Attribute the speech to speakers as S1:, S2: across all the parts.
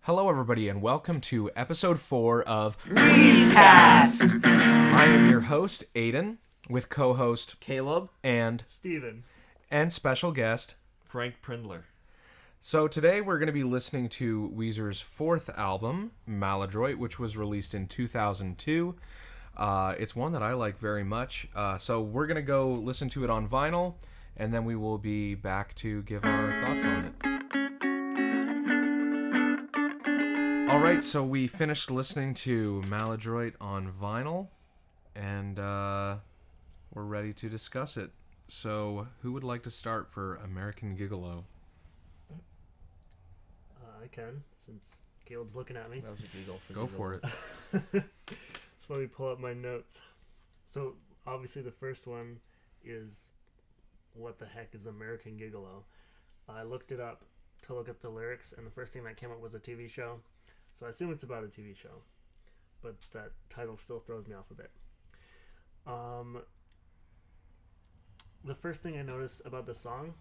S1: Hello, everybody, and welcome to episode 4 of
S2: WEEZCAST!
S1: I am your host, Aiden, with co-host
S2: Caleb
S1: and
S3: Steven.
S1: and special guest
S4: Frank Prindler.
S1: So today we're going to be listening to Weezer's 4th album, Maladroit, which was released in 2002. It's one that I like very much. So we're going to go listen to it on vinyl, and then we will be back to give our thoughts on it. Alright, so we finished listening to Maladroit on vinyl, and we're ready to discuss it. So, who would like to start for American Gigolo?
S3: I can, since Caleb's looking at me.
S4: That was a giggle.
S1: Go for it.
S3: So let me pull up my notes. So, obviously the first one is, what the heck is American Gigolo? I looked it up to look up the lyrics, and the first thing that came up was a TV show. So I assume it's about a TV show, but that title still throws me off a bit. The first thing I notice about the song,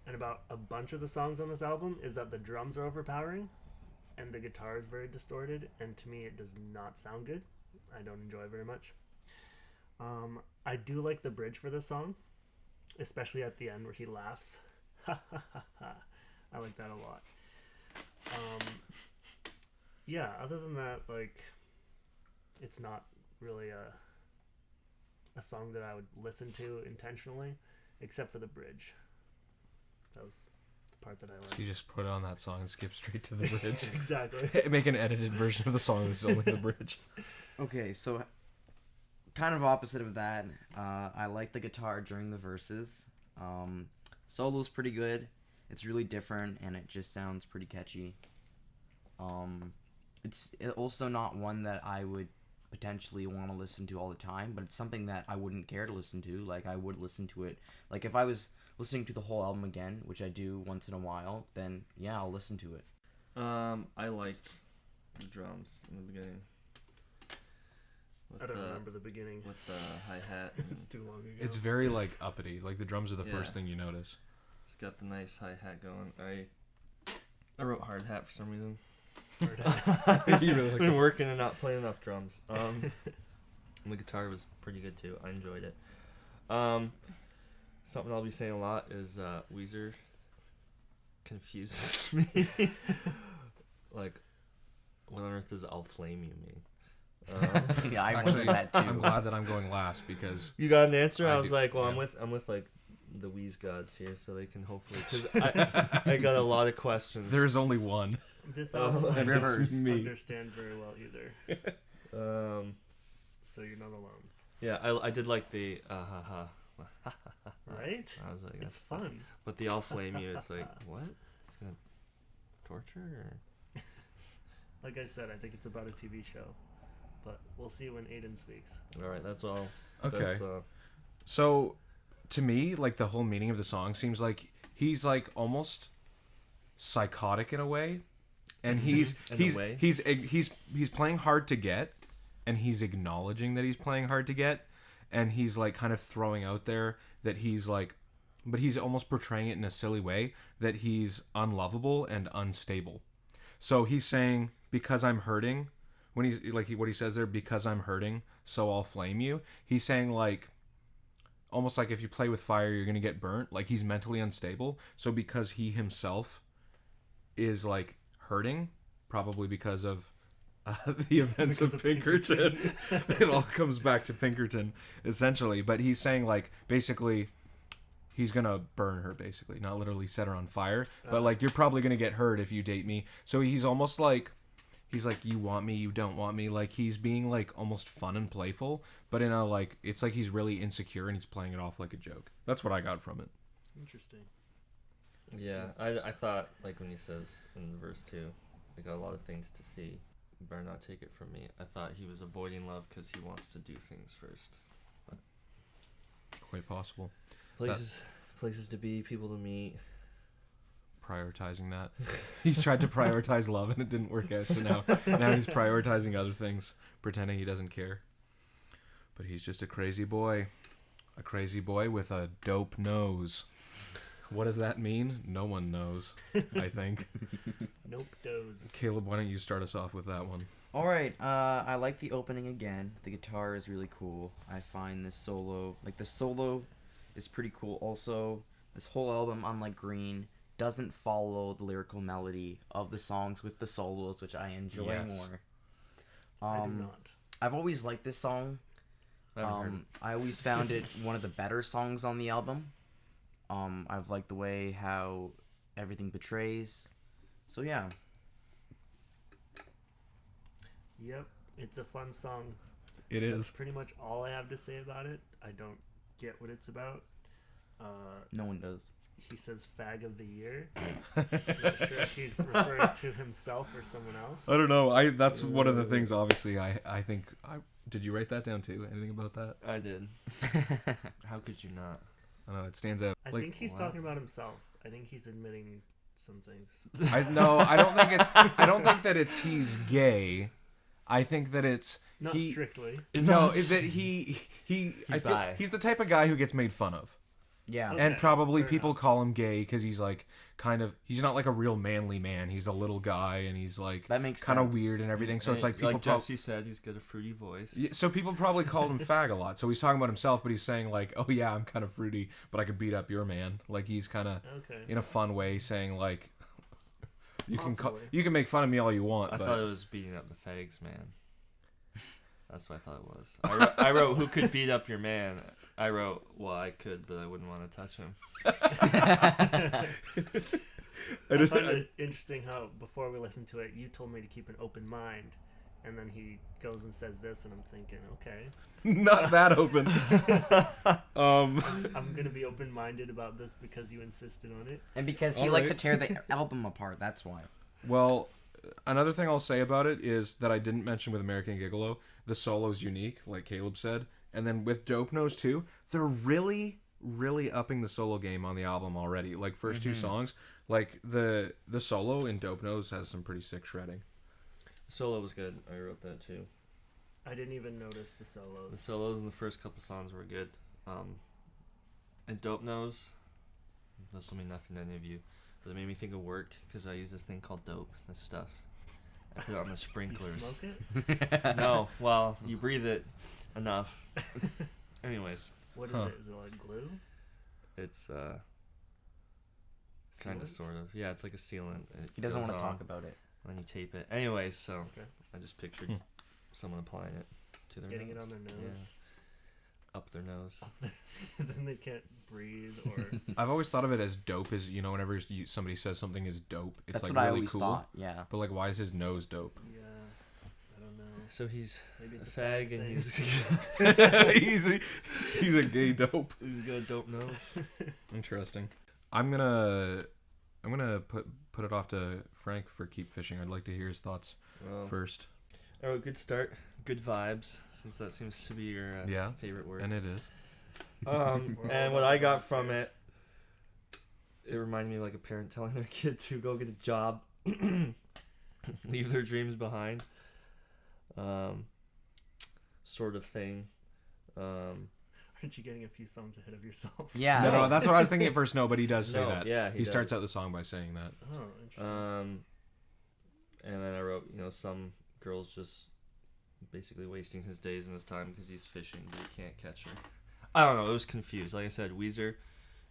S3: and about a bunch of the songs on this album, is that the drums are overpowering, and the guitar is very distorted, and to me it does not sound good. I don't enjoy it very much. I do like the bridge for this song, especially at the end where he laughs. Ha ha ha ha. I like that a lot. Yeah, other than that, like, it's not really a song that I would listen to intentionally, except for the bridge. That was the part that I liked.
S1: So you just put on that song and skip straight to the bridge.
S3: Exactly.
S1: Make an edited version of the song that's only the bridge.
S2: Okay, so kind of opposite of that. I like the guitar during the verses. Solo's pretty good. It's really different, and it just sounds pretty catchy. It's also not one that I would potentially want to listen to all the time, but it's something that I wouldn't care to listen to. Like, I would listen to it. Like, if I was listening to the whole album again, which I do once in a while, then, yeah, I'll listen to it.
S4: I liked the drums in the beginning.
S3: I don't remember the beginning.
S4: With the hi-hat.
S3: It's too long ago.
S1: It's very, like, uppity. Like, the drums are the first thing you notice.
S4: It's got the nice hi-hat going. I wrote hard hat for some reason.
S1: You really like
S4: been working and not playing enough drums. And the guitar was pretty good too. I enjoyed it. Something I'll be saying a lot is Weezer confuses me. Like, what on earth does "I'll flame you" mean?
S2: Yeah, I
S1: Actually,
S2: wondered that too.
S1: I'm glad that I'm going last because
S4: You got an answer? I was
S1: do,
S4: like, well,
S1: yeah.
S4: I'm with like the Weez gods here, so they can hopefully. Because I got a lot of questions.
S1: there's only one.
S3: This album I
S1: and
S3: don't
S1: it's me.
S3: understand very well either. So you're not alone.
S4: Yeah, I did like the ha ha.
S3: Right?
S4: I was like,
S3: It's fun.
S4: But the "I'll flame you," it's like, what? It's gonna torture? Or?
S3: Like I said, I think it's about a TV show. But we'll see when Aiden speaks.
S4: All right, that's all.
S1: Okay.
S4: That's,
S1: So, to me, like, the whole meaning of the song seems like he's, like, almost psychotic in a way. And he's playing hard to get, and he's acknowledging that he's playing hard to get, and he's, like, kind of throwing out there that he's, like, but he's almost portraying it in a silly way, that he's unlovable and unstable. So he's saying, because I'm hurting, when he's, like, what he says there, because I'm hurting, so I'll flame you, he's saying, like, almost like if you play with fire, you're going to get burnt. Like, he's mentally unstable. So because he himself is, like, hurting, probably because of the events of Pinkerton. It all comes back to Pinkerton, essentially. But he's saying, like, basically, he's going to burn her, basically. Not literally set her on fire. But, like, you're probably going to get hurt if you date me. So he's almost like, he's like, you want me, you don't want me. Like, he's being, like, almost fun and playful. But in a, like, it's like he's really insecure and he's playing it off like a joke. That's what I got from it.
S3: Interesting.
S4: yeah, I thought, like, when he says in verse 2, I got a lot of things to see. You better not take it from me. I thought he was avoiding love because he wants to do things first. But
S1: Quite possible.
S4: places to be, people to meet.
S1: Prioritizing that. He tried to prioritize love and it didn't work out, so now he's prioritizing other things, pretending he doesn't care. But he's just a crazy boy with a dope nose. What does that mean? No one knows, I think.
S3: Nope, does.
S1: Caleb, why don't you start us off with that one?
S2: All right. I like the opening again. The guitar is really cool. I find this solo, like the solo, is pretty cool. Also, this whole album, unlike Green, doesn't follow the lyrical melody of the songs with the solos, which I enjoy more.
S3: I do not.
S2: I've always liked this song. I always found it one of the better songs on the album. I've liked the way how everything portrays. So yeah.
S3: Yep, it's a fun song.
S1: It
S3: That's
S1: is.
S3: pretty much all I have to say about it. I don't get what it's about.
S2: No one does.
S3: He says fag of the year. Not sure if he's referring to himself or someone else.
S1: I don't know. That's one of the things. Obviously, I think. Did you write that down too? Anything about that?
S4: I did. How could you not?
S1: I don't know. It stands out.
S3: I think he's talking about himself. I think he's admitting some things.
S1: I don't think it's. I don't think that it's he's gay. I think that it's
S3: Not
S1: he.
S3: strictly.
S1: No, that he. I feel
S4: bi.
S1: he's the type of guy who gets made fun of.
S2: Yeah.
S3: Okay,
S1: And probably
S3: fair
S1: people
S3: enough.
S1: call him gay because he's like he's not like a real manly man. He's a little guy and he's like
S2: That makes
S1: kind of
S2: sense.
S1: weird and everything. So it's like people
S4: Jesse said, he's got a fruity voice.
S1: so people probably called him fag a lot. So he's talking about himself, but he's saying like, oh yeah, I'm kind of fruity, but I could beat up your man. Like he's kind of
S3: Okay.
S1: in a fun way saying like, you
S3: Possibly.
S1: can make fun of me all you want,
S4: I
S1: but
S4: thought it was beating up the fags, man. That's what I thought it was. I wrote, who could beat up your man? I wrote, well, I could, but I wouldn't want to touch him.
S3: I find it interesting how before we listened to it, you told me to keep an open mind, and then he goes and says this, and I'm thinking, okay,
S1: not that open.
S3: I'm gonna be open-minded about this because you insisted on it.
S2: And because he
S1: All
S2: likes
S1: right.
S2: to tear the album apart, that's why.
S1: Well, another thing I'll say about it is that I didn't mention with American Gigolo, the solo's unique, like Caleb said. And then with Dope Nose too, they're really, really upping the solo game on the album already. Like first two songs, like the solo in Dope Nose has some pretty sick shredding.
S4: Solo was good. I wrote that too.
S3: I didn't even notice the
S4: The
S3: solos.
S4: solos in the first couple songs were good. And Dope Nose, this will mean nothing to any of you, but it made me think of work because I use this thing called dope, this stuff. I put it on the
S3: You
S4: sprinklers.
S3: smoke it?
S4: No, well, you breathe it enough. Anyways,
S3: What is it? Is it like glue?
S4: it's kind of
S3: Sealant?
S4: sort of. Yeah, it's like a sealant. It
S2: He doesn't
S4: goes
S2: want to
S4: on,
S2: talk about it.
S4: and then you tape it. Anyways, so
S3: Okay.
S4: I just pictured someone applying it to their
S3: Getting
S4: nose.
S3: it on their nose.
S4: Yeah. Up their nose.
S3: Then they can't breathe or.
S1: I've always thought of it as dope as, whenever somebody says something is dope, it's
S2: That's
S1: like
S2: what I
S1: really
S2: always
S1: cool.
S2: thought. Yeah.
S1: But like, why is his nose dope?
S3: Yeah. I don't know.
S4: So he's
S3: Maybe
S4: a
S3: it's a
S4: fag and
S3: thing.
S1: he's a gay dope.
S4: he's got a dope nose.
S1: Interesting. I'm gonna put it off to Frank for Keep Fishing. I'd like to hear his thoughts
S4: Well,
S1: first.
S4: oh, good start. Good vibes, since that seems to be your
S1: Yeah,
S4: favorite word.
S1: And it is.
S3: We're all
S4: And what
S3: about
S4: I got
S3: vibes
S4: from
S3: here.
S4: it reminded me of like a parent telling their kid to go get a job, leave their dreams behind, sort of thing.
S3: Aren't you getting a few songs ahead of yourself?
S2: Yeah.
S1: No, that's what I was thinking at first. No, but he does say
S4: No,
S1: that.
S4: yeah,
S1: he
S4: he
S1: starts
S4: does.
S1: out the song by saying that.
S3: Oh, interesting.
S4: And then I wrote, some girls just basically wasting his days and his time because he's fishing, but he can't catch her. I don't know. It was confused. Like I said, Weezer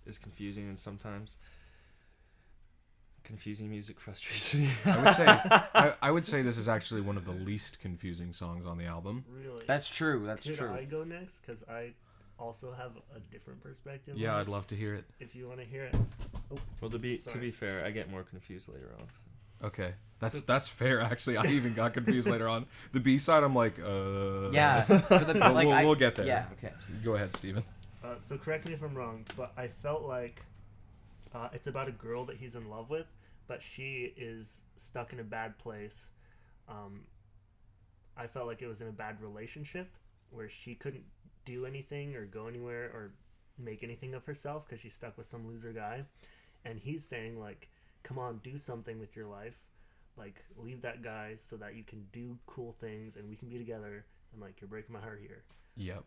S4: is confusing, and sometimes confusing music frustrates me.
S1: I would say this is actually one of the least confusing songs on the album.
S3: Really?
S2: That's true. That's
S3: Could
S2: true.
S3: I go next? Because I also have a different perspective.
S1: Yeah,
S3: on
S1: I'd
S3: it,
S1: love to hear it.
S3: if you want to hear it.
S4: Well, to be
S3: Sorry.
S4: fair, I get more confused later on.
S1: Okay, that's
S3: So-
S1: that's fair. Actually, I even got confused later on. The B side, I'm like,
S2: Yeah. For the
S1: But
S2: like,
S1: we'll get there.
S2: Yeah. Okay.
S1: Go ahead, Steven.
S3: So correct me if I'm wrong, but I felt like it's about a girl that he's in love with, but she is stuck in a bad place. I felt like it was in a bad relationship where she couldn't do anything or go anywhere or make anything of herself because she's stuck with some loser guy. And he's saying, like, come on, do something with your life. Like, leave that guy so that you can do cool things and we can be together. And, like, you're breaking my heart here.
S1: Yep.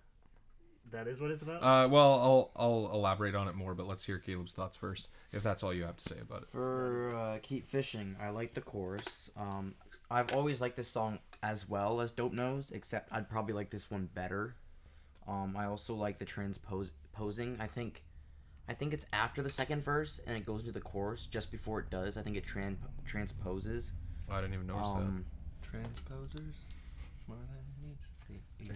S3: that is what it's about?
S1: Well, I'll elaborate on it more, but let's hear Caleb's thoughts first, if that's all you have to say about it.
S2: For Keep Fishing, I like the chorus. I've always liked this song as well as Dope Nose, except I'd probably like this one better. I also like the transposing. I think it's after the second verse and it goes into the chorus just before it does. I think it transposes.
S1: I didn't even notice that.
S4: Transposers.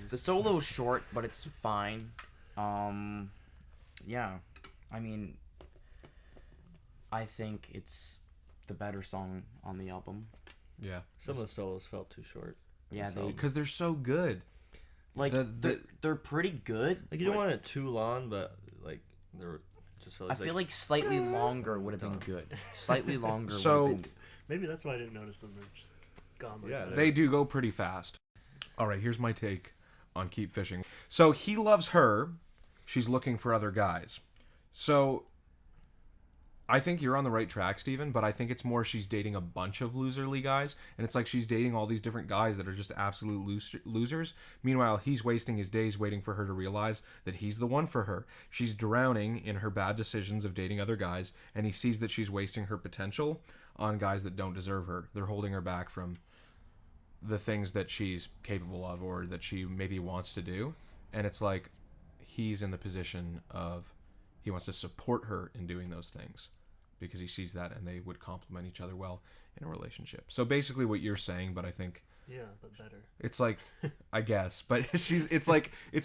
S2: The solo's short, but it's fine. Yeah. I mean, I think it's the better song on the album.
S1: Yeah.
S4: Some of the solos felt too short.
S2: Yeah,
S1: because they're so good.
S2: Like they're pretty good.
S4: Like you don't want it too long, but like they're just.
S2: I feel like slightly longer would have been good. Slightly longer.
S1: So
S2: would have been...
S3: Maybe that's why I didn't notice them. They're just gone. Like
S4: Yeah,
S3: that.
S1: they do go pretty fast. All right, here's my take on Keep Fishing. So he loves her. She's looking for other guys. So I think you're on the right track, Steven, but I think it's more she's dating a bunch of loserly guys, and it's like she's dating all these different guys that are just absolute losers. Meanwhile, he's wasting his days waiting for her to realize that he's the one for her. She's drowning in her bad decisions of dating other guys, and he sees that she's wasting her potential on guys that don't deserve her. They're holding her back from the things that she's capable of or that she maybe wants to do. And it's like he's in the position of he wants to support her in doing those things because he sees that and they would complement each other well in a relationship. So basically what you're saying, but I think
S3: yeah, but better.
S1: it's like I guess, but it's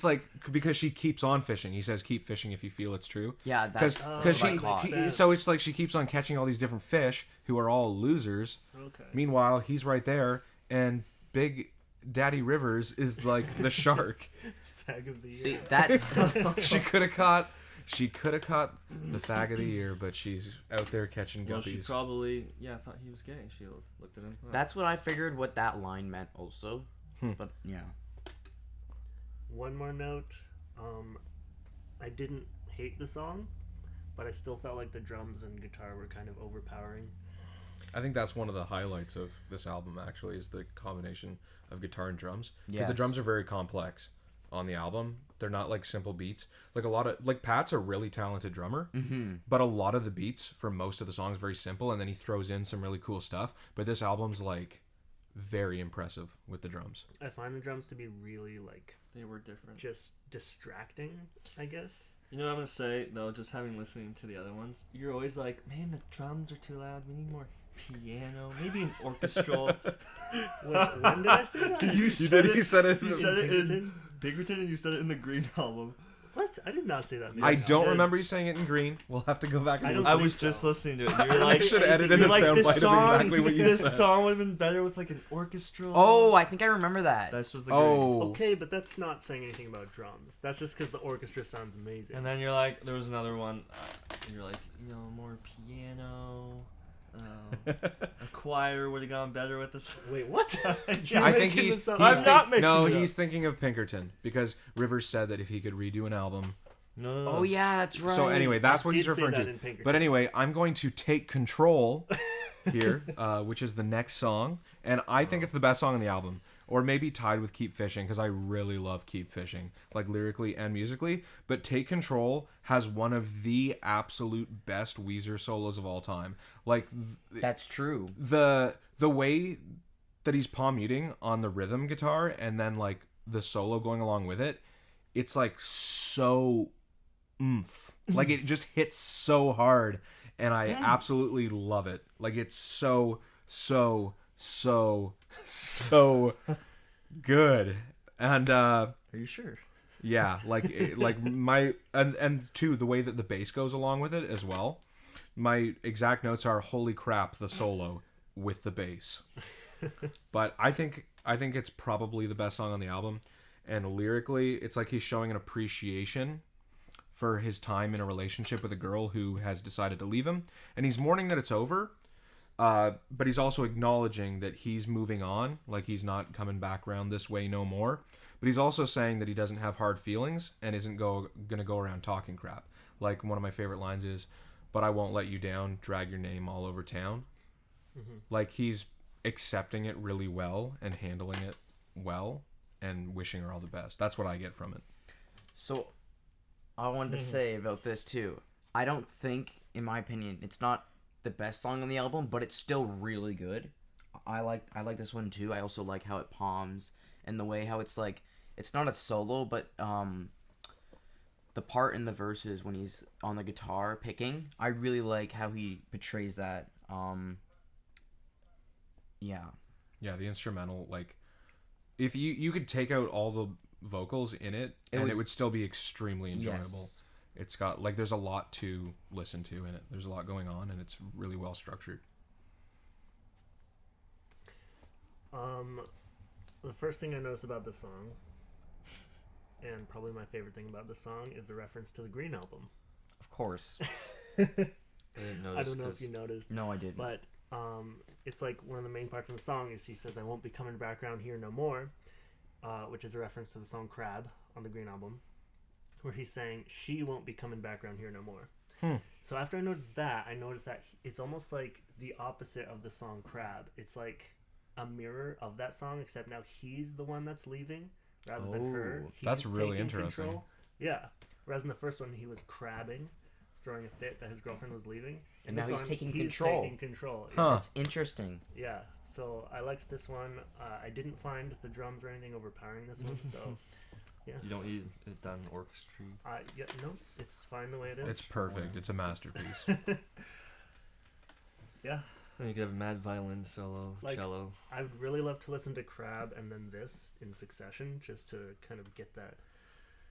S1: like because she keeps on fishing. He says keep fishing if you feel it's true.
S2: Yeah, that's
S1: because
S3: she
S1: so it's like she keeps on catching all these different fish who are all losers.
S3: Okay.
S1: Meanwhile, he's right there and Big Daddy Rivers is like the shark.
S3: Fag of the year.
S2: See, that's
S1: She could have caught the fag of the year, but she's out there catching
S4: Well,
S1: guppies.
S4: she probably thought he was gay. She looked at him.
S2: that's what I figured what that line meant also. But yeah.
S3: One more note. I didn't hate the song, but I still felt like the drums and guitar were kind of overpowering.
S1: I think that's one of the highlights of this album, actually, is the combination of guitar and drums. Because the
S2: Yes.
S1: drums are very complex on the album. They're not like simple beats. Like Pat's a really talented drummer, but a lot of the beats for most of the songs are very simple, and then he throws in some really cool stuff. But this album's like very impressive with the drums.
S3: I find the drums to be really like
S4: They were different.
S3: just distracting, I guess.
S4: You know what I'm gonna say though? Just having listening to the other ones, you're always like, man, the drums are too loud. We need more piano, maybe an orchestral.
S3: When did I say that?
S1: You said it.
S4: You said it
S3: Pinkerton?
S4: in Pinkerton, and you said it in the Green album.
S3: What? I did not say that.
S1: I
S3: Yes,
S1: don't
S3: you did.
S1: remember you saying it in green. We'll have to go back and
S3: I
S1: listen.
S3: don't
S4: I
S3: think
S4: was
S3: so.
S4: just listening to it. And you were
S3: I
S4: like,
S1: should edit in
S3: You're
S1: a
S4: like,
S1: soundbite
S4: this
S1: of
S4: song,
S1: exactly what you
S4: this
S1: said.
S4: song would have been better with like an orchestra.
S2: Oh, I think I remember that.
S4: This was the
S1: Oh,
S3: Okay, but that's not saying anything about drums. That's just because the orchestra sounds amazing.
S4: And then you're like, there was another one. You're like, more piano. A choir would have gone better with this.
S3: Wait, what?
S1: I think he's
S4: I'm not making
S1: no,
S4: it up.
S1: he's thinking of Pinkerton because Rivers said that if he could redo an album.
S4: No.
S2: Oh yeah, that's right.
S1: So anyway, that's what
S3: I
S1: he's
S3: did say
S1: referring
S3: that
S1: to.
S3: in Pinkerton.
S1: But anyway, I'm going to take control here, which is the next song, and I think it's the best song on the album, or maybe tied with Keep Fishing because I really love Keep Fishing, like lyrically and musically. But Take Control has one of the absolute best Weezer solos of all time. Like
S2: that's true.
S1: the way that he's palm muting on the rhythm guitar and then like the solo going along with it, it's like so like it just hits so hard, and I absolutely love it. Like it's so good. And
S4: Are you sure?
S1: yeah, like my and two, the way that the bass goes along with it as well. My exact notes are holy crap, the solo with the bass. But I think it's probably the best song on the album, and lyrically it's like he's showing an appreciation for his time in a relationship with a girl who has decided to leave him, and he's mourning that it's over, but he's also acknowledging that he's moving on, like he's not coming back around this way no more. But he's also saying that he doesn't have hard feelings and isn't gonna go around talking crap. Like one of my favorite lines is, "But I won't let you down, drag your name all over town." Like he's accepting it really well and handling it well and wishing her all the best. That's what I get from it.
S2: So I wanted to say about this too. I don't think, in my opinion, it's not the best song on the album, but it's still really good. I like this one too. I also like how it palms and the way how it's like it's not a solo, but the part in the verses when he's on the guitar picking, I really like how he portrays that. Yeah.
S1: Yeah, the instrumental, like, if you could take out all the vocals in it, it would still be extremely enjoyable.
S2: Yes.
S1: It's got, like, there's a lot to listen to in it. There's a lot going on, and it's really well structured.
S3: The first thing I noticed about this song, and probably my favorite thing about this song, is the reference to the Green album.
S2: Of course.
S4: I didn't notice.
S3: I don't know if you noticed.
S2: No, I didn't.
S3: But it's like one of the main parts of the song is he says, "I won't be coming back around here no more," which is a reference to the song Crab on the Green album, where he's saying she won't be coming back around here no more. So after I noticed that it's almost like the opposite of the song Crab. It's like a mirror of that song, except now he's the one that's leaving rather than her.
S1: That's really
S3: taking
S1: interesting.
S3: control. Yeah. Whereas in the first one, he was crabbing, throwing a fit that his girlfriend was leaving.
S2: And now
S3: this
S2: he's
S3: one,
S2: taking
S3: he's
S2: control.
S3: taking control.
S1: Huh.
S2: That's interesting.
S3: Yeah. So I liked this one. I didn't find the drums or anything overpowering this one. So yeah.
S4: You don't need it done orchestra.
S3: No, it's fine the way it is.
S1: It's perfect. It's a masterpiece.
S3: Yeah.
S4: And you could have mad violin solo,
S3: Like,
S4: cello.
S3: I would really love to listen to Crab and then this in succession, just to kind of get that.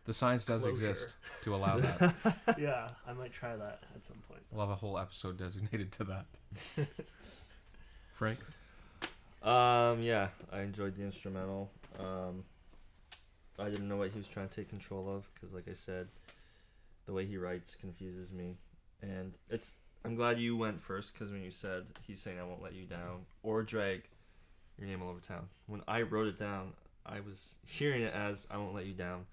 S1: The science does
S3: Closure.
S1: exist to allow that.
S3: Yeah, I might try that at some point.
S1: We'll have a whole episode designated to that. Frank?
S4: Yeah, I enjoyed the instrumental. I didn't know what he was trying to take control of because, like I said, the way he writes confuses me, and I'm glad you went first because when you said he's saying I won't let you down or drag your name all over town, when I wrote it down, I was hearing it as I won't let you down,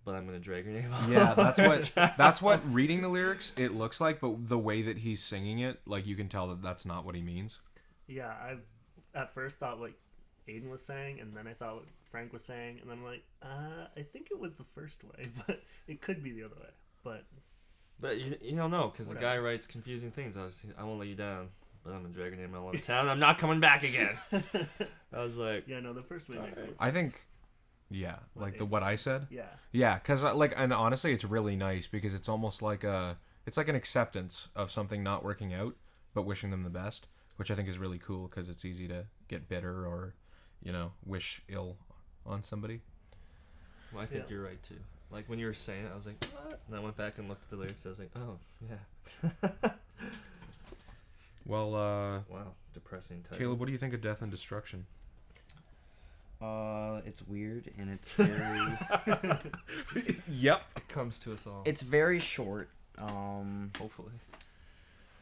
S4: but I'm gonna drag your name all
S1: Yeah,
S4: over
S1: that's what reading the lyrics it looks like, but the way that he's singing it, like, you can tell that that's not what he means.
S3: Yeah, I at first thought what Aiden was saying, and then I thought what Frank was saying, and then I'm like, I think it was the first way, but it could be the other way. But
S4: you don't know because the
S3: Whatever.
S4: guy writes confusing things. I won't let you down, but I'm gonna drag your name all over town. I'm not coming back again. I was like,
S3: yeah, no, the first way makes more sense.
S1: I think, yeah, like what I said.
S3: Yeah.
S1: Yeah, because and honestly, it's really nice because it's almost like it's like an acceptance of something not working out, but wishing them the best, which I think is really cool because it's easy to get bitter or, wish ill on somebody.
S4: well, I think you're right too. Like when you were saying it, I was like, what? And I went back and looked at the lyrics. I was like, oh yeah.
S1: Well,
S4: Wow, depressing title.
S1: Caleb, what do you think of Death and Destruction?
S2: It's weird and it's very
S1: Yep.
S4: It comes to us all.
S2: it's very short.
S4: Hopefully.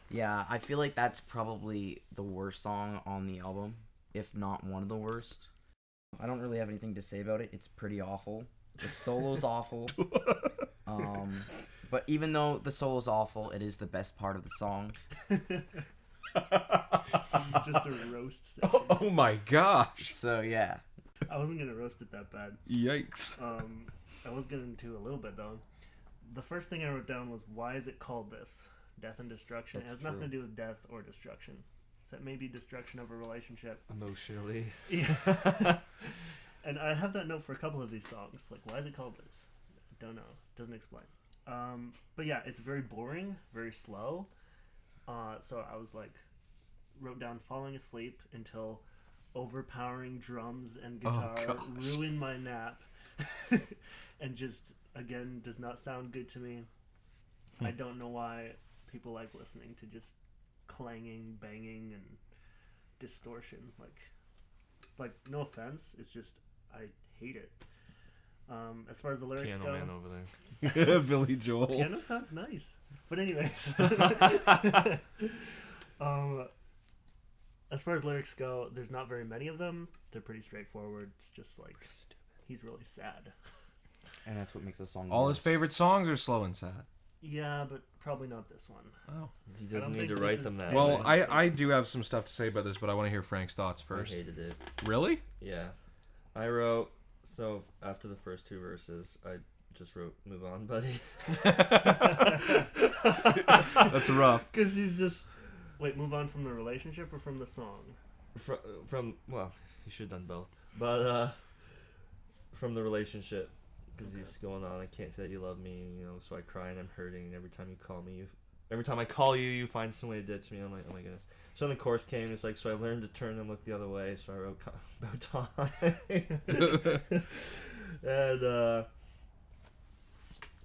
S2: Yeah, I feel like that's probably the worst song on the album, if not one of the worst. I don't really have anything to say about it. It's pretty awful. The solo's awful. But even though the solo's awful, it is the best part of the song.
S3: Just a roast section.
S1: Oh my gosh.
S2: So yeah.
S3: I wasn't gonna roast it that bad.
S1: Yikes.
S3: I was getting to a little bit though. The first thing I wrote down was, why is it called this? Death and Destruction. It has nothing to do with death or destruction. So it may be destruction of a relationship.
S4: Emotionally.
S3: Yeah. And I have that note for a couple of these songs. Like, why is it called this? I don't know. Doesn't explain. But yeah, it's very boring, very slow. So I was like, wrote down falling asleep until overpowering drums and guitar ruin my nap. And just, again, does not sound good to me. I don't know why people like listening to just clanging, banging, and distortion. Like no offense, it's just I hate it. As far as the lyrics
S4: Piano
S3: go,
S4: man over there.
S1: Billy Joel.
S3: piano sounds nice. But anyways, as far as lyrics go, there's not very many of them. They're pretty straightforward. It's just like he's really sad.
S2: And that's what makes the song
S1: All his
S2: worse.
S1: favorite songs are slow and sad.
S3: Yeah, but probably not this one.
S1: Oh.
S4: He
S3: I don't
S4: doesn't need
S3: think
S4: to
S3: this
S4: write
S3: is
S4: them that
S1: Well,
S4: way.
S1: I do have some stuff to say about this, but I want to hear Frank's thoughts first.
S4: I hated it.
S1: Really?
S4: Yeah. I wrote, so after the first two verses, I just wrote "Move on, buddy."
S1: That's rough.
S4: Because he's just
S3: Wait, move on from the relationship or from the song?
S4: from well, he should have done both, but from the relationship. Because he's going on, I can't say that you love me, so I cry and I'm hurting. Every time you call me, every time I call you, you find some way to ditch me. I'm like, oh my goodness. So then the chorus came, it's like, so I learned to turn and look the other way, so I wrote about time. And I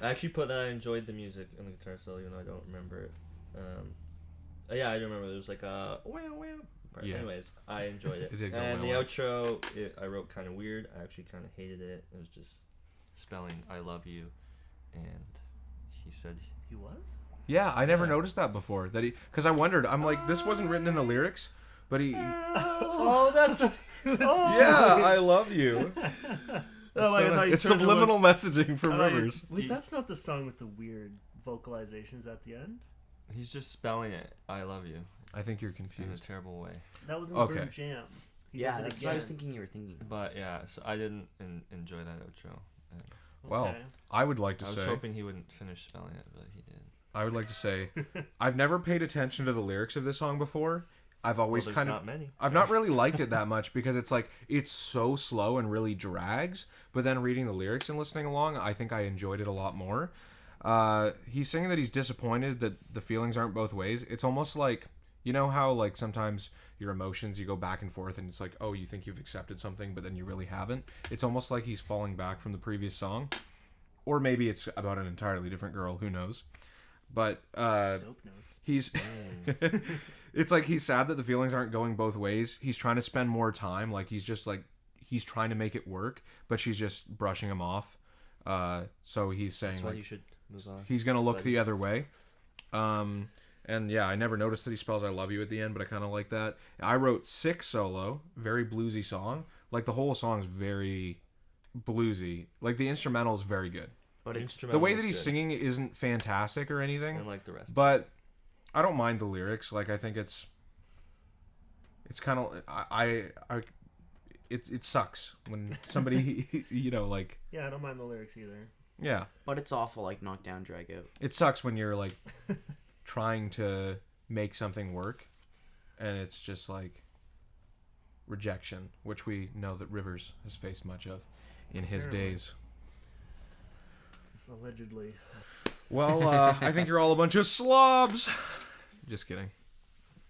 S4: actually put that I enjoyed the music on the guitar solo, even though I don't remember it. Yeah, I do remember. There was like a wow part.
S1: Yeah.
S4: Anyways, I enjoyed it.
S1: It did go
S4: and the
S1: well.
S4: outro, I wrote kind of weird. I actually kind of hated it. It was just spelling "I love you," and he said
S3: He was?
S1: Yeah, I never
S4: Yeah.
S1: noticed that before. Because I wondered. I'm like, this wasn't written in the lyrics, but he.
S3: Oh, that's what he was
S1: Yeah, I love you.
S4: Oh, I thought you
S1: It's
S4: turned to
S1: subliminal
S4: look-
S1: messaging from
S4: I thought you-
S1: Rivers.
S3: Wait, that's not the song with the weird vocalizations at the end?
S4: He's just spelling it. I love you
S1: I think you're
S4: in a
S1: confused.
S4: terrible way.
S3: That was in
S1: Okay.
S3: Bird Jam. He
S2: Yeah,
S3: does it
S2: that's what I was
S3: again.
S2: thinking you were thinking.
S4: But yeah, so I didn't enjoy that outro. And
S1: Well,
S3: Okay.
S1: I would like to
S4: I was
S1: say.
S4: hoping he wouldn't finish spelling it, but he did.
S1: I would like to say, I've never paid attention to the lyrics of this song before. I've always
S4: Well, there's
S1: kind
S4: not
S1: of.
S4: many.
S1: I've not really liked it that much because it's like it's so slow and really drags. But then reading the lyrics and listening along, I think I enjoyed it a lot more. He's saying that he's disappointed that the feelings aren't both ways. It's almost like, you know how like sometimes your emotions, you go back and forth and it's like, oh, you think you've accepted something, but then you really haven't. It's almost like he's falling back from the previous song. Or maybe it's about an entirely different girl, who knows. But
S3: Dope knows.
S1: he's it's like he's sad that the feelings aren't going both ways. He's trying to spend more time, like he's trying to make it work, but she's just brushing him off. So he's saying
S4: That's why
S1: like
S4: you should move on.
S1: he's gonna look
S4: But-
S1: the other way. And yeah, I never noticed that he spells "I love you" at the end, but I kind of like that. I wrote 6 solo, very bluesy song. Like the whole song's very bluesy. Like the instrumental is very good.
S2: But it's
S1: The way that he's singing isn't fantastic or anything.
S4: and like the rest.
S1: But I don't mind the lyrics. Like I think it's kind of it sucks when somebody like
S3: Yeah, I don't mind the lyrics either.
S1: yeah,
S2: but it's awful, like knockdown, drag out.
S1: it sucks when you're like trying to make something work and it's just like rejection, which we know that Rivers has faced much of in his
S3: Apparently.
S1: days.
S3: Allegedly.
S1: Well, I think you're all a bunch of slobs. Just kidding.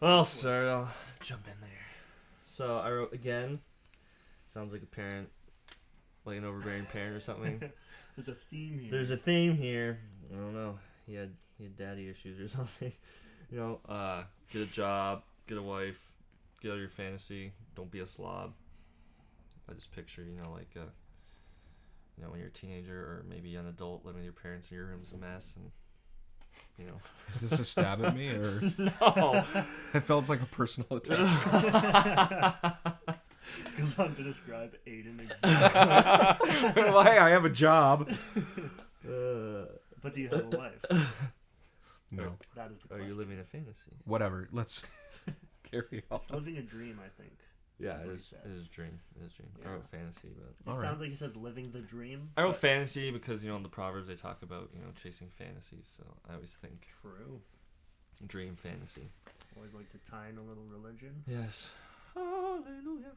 S4: Well, sir, I'll jump in there. So I wrote again. Sounds like a parent, like an overbearing parent or something.
S3: There's a theme here.
S4: There's a theme here. I don't know. He had daddy issues or something. Get a job, get a wife, get out of your fantasy. Don't be a slob. I just picture, when you're a teenager or maybe an adult living with your parents and your room's a mess and,
S1: Is this a stab at me or
S4: No.
S1: it felt like a personal attack?
S3: Goes on to describe Aiden exactly.
S1: Well, hey, I have a job.
S3: But do you have a wife?
S1: No.
S3: That is the
S4: Are
S3: question.
S4: you living a fantasy?
S1: Whatever. Let's carry on.
S3: It's living a dream, I think.
S4: Yeah,
S3: That's
S4: it
S3: what he
S4: is. It
S3: says.
S4: is a dream. It is a dream.
S3: Yeah.
S4: I wrote fantasy, but
S3: It
S1: Alright.
S3: sounds like he says living the dream.
S4: I wrote
S3: but-
S4: fantasy because in the Proverbs they talk about chasing fantasies. So I always think
S3: True.
S4: dream fantasy.
S3: Always like to tie in a little religion.
S4: Yes. Hallelujah.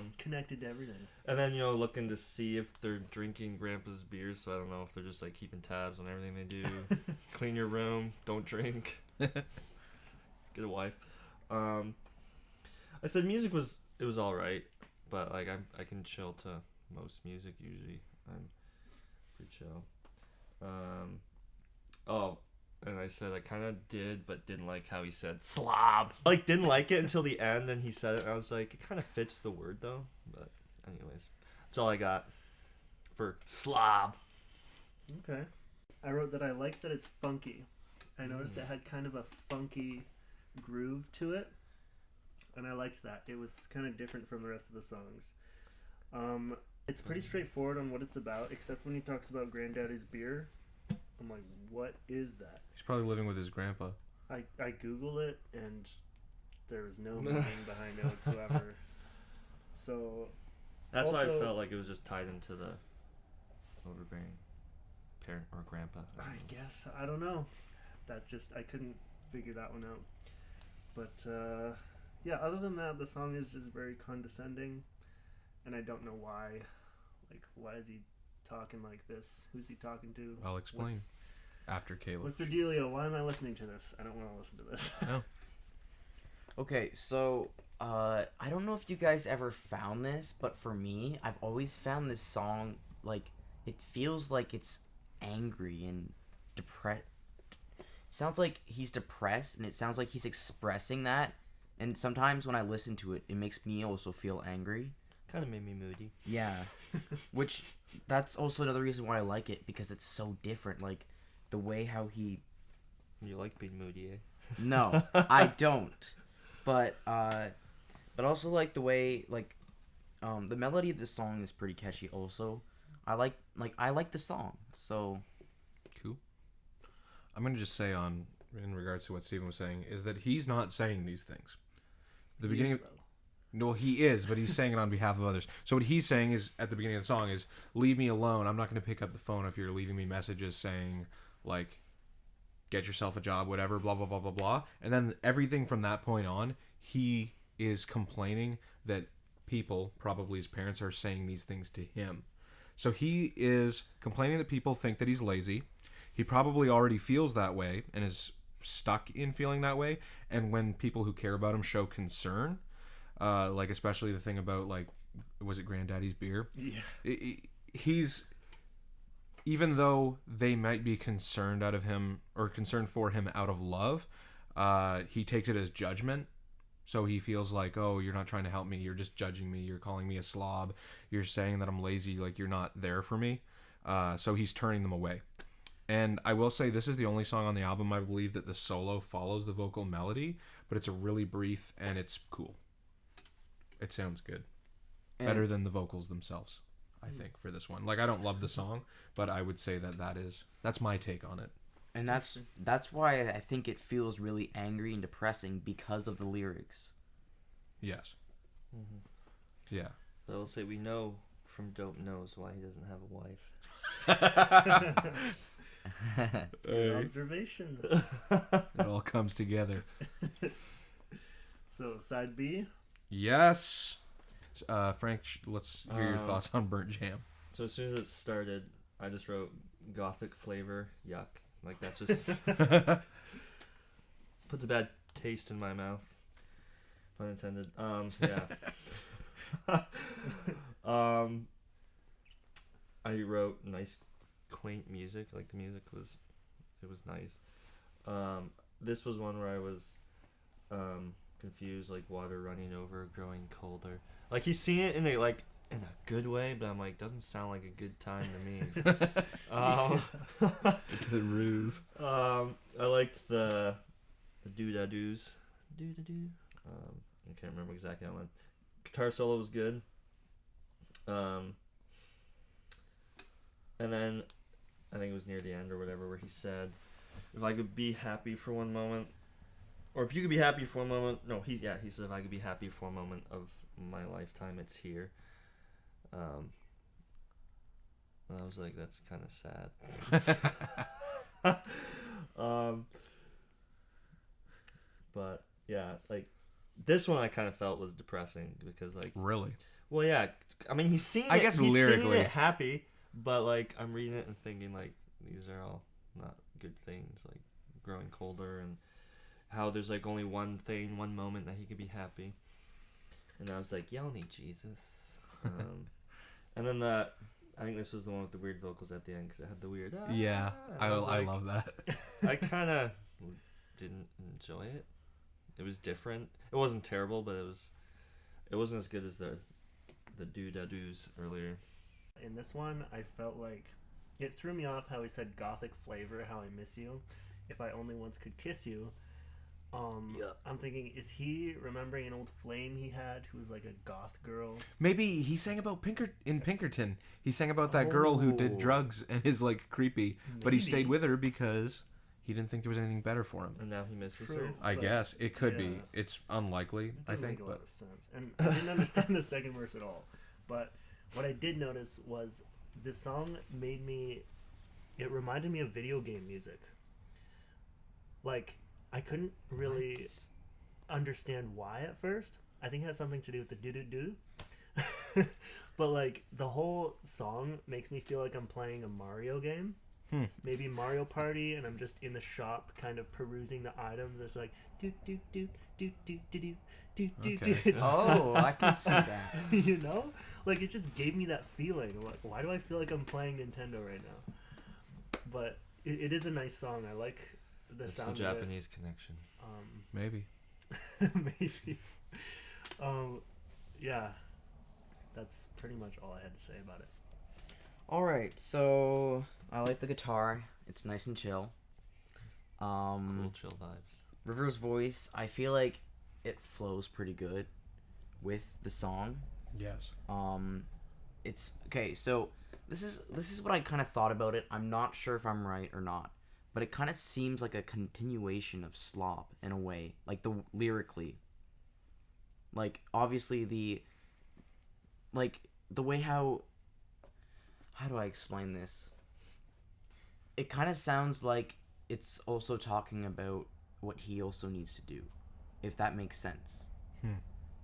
S3: It's connected to everything.
S4: And then looking to see if they're drinking Grandpa's beers. So I don't know if they're just like keeping tabs on everything they do. Clean your room. Don't drink. Get a wife. I said music was all right, but like I can chill to most music usually. I'm pretty chill. And I said I kind of did, but didn't like how he said slob. Like didn't like it until the end, and he said it, and I was like, it kind of fits the word though. But anyways, that's all I got for slob.
S3: Okay. I wrote that I like that it's funky. I noticed it had kind of a funky groove to it, and I liked that. It was kind of different from the rest of the songs. It's pretty straightforward on what it's about, except when he talks about Granddaddy's beer. I'm like, what is that?
S1: He's probably living with his grandpa.
S3: I Googled it, and there was no meaning behind it whatsoever. So,
S4: That's why I
S3: Also-
S4: felt like it was just tied into the overbearing parent or grandpa.
S3: I guess. I don't know. I couldn't figure that one out. But, yeah, other than that, the song is just very condescending. And I don't know why. Like, why is he talking like this? Who's he talking to?
S1: I'll explain after Caleb.
S3: What's the dealio? Why am I listening to this? I don't want to listen to this.
S1: No.
S2: Okay, so I don't know if you guys ever found this, but for me, I've always found this song like it feels like it's angry and depressed. It sounds like he's depressed, and it sounds like he's expressing that. And sometimes when I listen to it, it makes me also feel angry.
S4: Kind of made me moody.
S2: Yeah, which that's also another reason why I like it, because it's so different. Like the way how he.
S4: You like being moody, eh?
S2: No, I don't. But also like the way the melody of the song is pretty catchy. Also, I like the song. So
S1: Cool. I'm gonna just say in regards to what Steven was saying is that he's not saying these things. The beginning. No, he is, but he's saying it on behalf of others. So what he's saying is at the beginning of the song is, "Leave me alone. I'm not going to pick up the phone if you're leaving me messages saying like, get yourself a job, whatever, blah blah blah blah blah." And then everything from that point on, he is complaining that people, probably his parents, are saying these things to him. So he is complaining that people think that he's lazy. He probably already feels that way and is stuck in feeling that way. And when people who care about him show concern. Like especially the thing about like, was it Granddaddy's beer?
S3: Yeah.
S1: He's, even though they might be concerned out of him or concerned for him out of love, he takes it as judgment. So he feels like, oh, you're not trying to help me. You're just judging me. You're calling me a slob. You're saying that I'm lazy. Like you're not there for me. So he's turning them away. And I will say this is the only song on the album, I believe, that the solo follows the vocal melody, but it's a really brief and it's cool. It sounds good. Better than the vocals themselves, I think, for this one. Like, I don't love the song, but I would say that's my take on it.
S2: And that's why I think it feels really angry and depressing, because of the lyrics.
S1: Yes.
S4: Mm-hmm.
S1: Yeah.
S4: I will say we know from Dope Knows why he doesn't have a wife.
S3: Good observation.
S1: It all comes together.
S3: So, side B?
S1: Yes. Frank, let's hear your thoughts on Burnt Jam.
S4: So as soon as it started, I just wrote gothic flavor, yuck. Like that just puts a bad taste in my mouth. Pun intended. Yeah. I wrote nice, quaint music. Like the music was nice. This was one where I was confused, like water running over, growing colder. Like he's seeing it in a good way, but I'm like, doesn't sound like a good time to me.
S1: It's a ruse.
S4: I like the do-da-doos. Do-da-do. I can't remember exactly how one. Guitar solo was good. And then I think it was near the end or whatever where he said, if I could be happy for one moment, or if you could be happy for one moment. No, he said if I could be happy for a moment of my lifetime, it's here. And I was like, that's kind of sad. But yeah, like this one I kind of felt was depressing because like
S1: really.
S4: Well, yeah, I mean he's singing.
S1: I guess
S4: he's
S1: lyrically
S4: singing it happy, but like I'm reading it and thinking like these are all not good things. Like growing colder and how there's like only one moment that he could be happy. And I was like, y'all need Jesus. And then I think this was the one with the weird vocals at the end because it had the weird.
S1: Yeah, I love that.
S4: I kind of didn't enjoy it. It was different. It wasn't terrible, but it wasn't as good as the do-da-doos earlier.
S3: In this one, I felt like it threw me off how he said gothic flavor, how I miss you. If I only once could kiss you. I'm thinking, is he remembering an old flame he had who was like a goth girl?
S1: Maybe he sang about Pinkerton. He sang about that girl who did drugs and is like creepy, but he stayed with her because he didn't think there was anything better for him.
S4: And now he misses
S3: True.
S4: her.
S1: I guess it could be. It's unlikely, I think,
S3: make a
S1: but
S3: lot of sense. And I didn't understand the second verse at all. But what I did notice was this song made me it reminded me of video game music. Like, I couldn't really understand why at first. I think it had something to do with the do-do-do. But, like, the whole song makes me feel like I'm playing a Mario game. Maybe Mario Party, and I'm just in the shop kind of perusing the items. It's like, do-do-do-do-do-do-do.
S1: Okay.
S2: Oh, I can see that.
S3: You know? Like, it just gave me that feeling. Like, why do I feel like I'm playing Nintendo right now? But it is a nice song. I like the
S4: It's
S3: sound
S4: the
S3: of it.
S4: Japanese connection.
S1: Maybe.
S3: Maybe. Yeah. That's pretty much all I had to say about it.
S2: Alright, so I like the guitar. It's nice and chill.
S4: Cool, chill vibes.
S2: River's voice, I feel like it flows pretty good with the song.
S1: Yes.
S2: It's okay, so this is what I kind of thought about it. I'm not sure if I'm right or not, but it kind of seems like a continuation of Slop in a way, like the lyrically. Like obviously the way how do I explain this? It kind of sounds like it's also talking about what he also needs to do, if that makes sense.